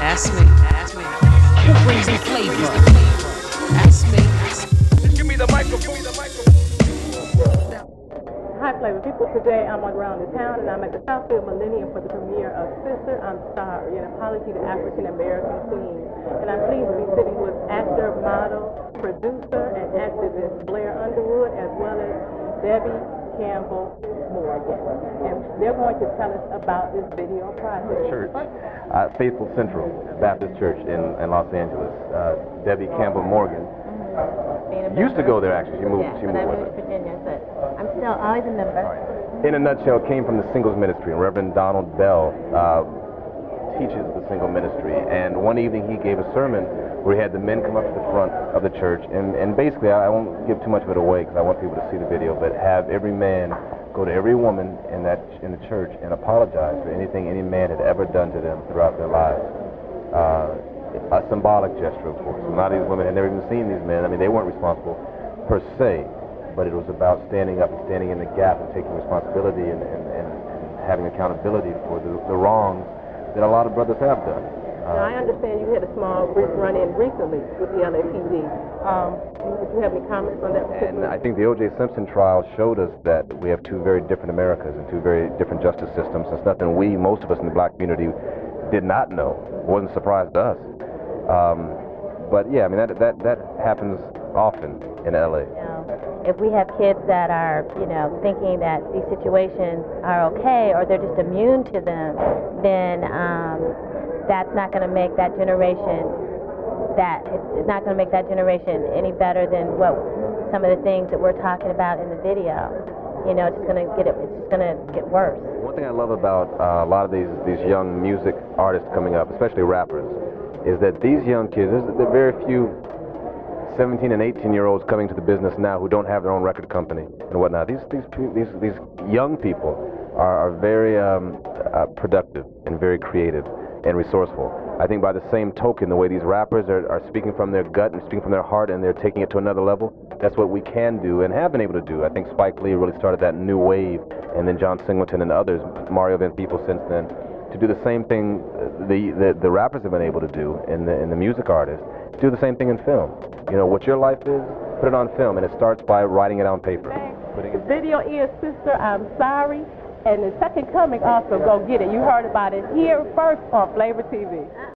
Ask me. Who brings the flavor? Ask me. Just give me the microphone. Hi, Flavor people. Today I'm around the town and I'm at the Southfield Millennium for the premiere of Sister, I'm Sorry, an apology to African American queens. And I'm pleased to be sitting with actor, model, producer, and activist Blair Underwood, as well as Debbie Campbell Morgan. And they're going to tell us about this video project. Church, Faithful Central Baptist Church in Los Angeles. Debbie Campbell Morgan used to go there, actually. She moved I moved to Virginia, but I'm still always a member. In a nutshell, came from the singles ministry. Reverend Donald Bell teaches the single ministry, and one evening he gave a sermon where he had the men come up to the front of the church, and basically, I won't give too much of it away because I want people to see the video, but have every man go to every woman in the church and apologize for anything any man had ever done to them throughout their lives. A symbolic gesture, of course. A lot of these women had never even seen these men. I mean, they weren't responsible per se, but it was about standing up and standing in the gap and taking responsibility and having accountability for the wrongs that a lot of brothers have done. Now, I understand you had a small run-in recently with the LAPD. Did you have any comments on that? And I think the O.J. Simpson trial showed us that we have two very different Americas and two very different justice systems. It's nothing most of us in the black community did not know. It wasn't a surprise to us. But yeah, I mean, that happens often in L.A. If we have kids that are, thinking that these situations are okay or they're just immune to them, then that's not going to make that generation it's not going to make that generation any better than what some of the things that we're talking about in the video. It's just going to get worse. One thing I love about a lot of these young music artists coming up, especially rappers, is that these young kids, there are very few 17 and 18-year-olds coming to the business now who don't have their own record company and whatnot. These young people are very productive and very creative and resourceful. I think by the same token, the way these rappers are speaking from their gut and speaking from their heart and they're taking it to another level, that's what we can do and have been able to do. I think Spike Lee really started that new wave, and then John Singleton and others, Mario Van Peebles since then, to do the same thing the rappers have been able to do and the music artists, do the same thing in film. What your life is, put it on film, and it starts by writing it on paper. The video is Sister, I'm Sorry, and the second coming also, go get it. You heard about it here first on FLAVA-TV.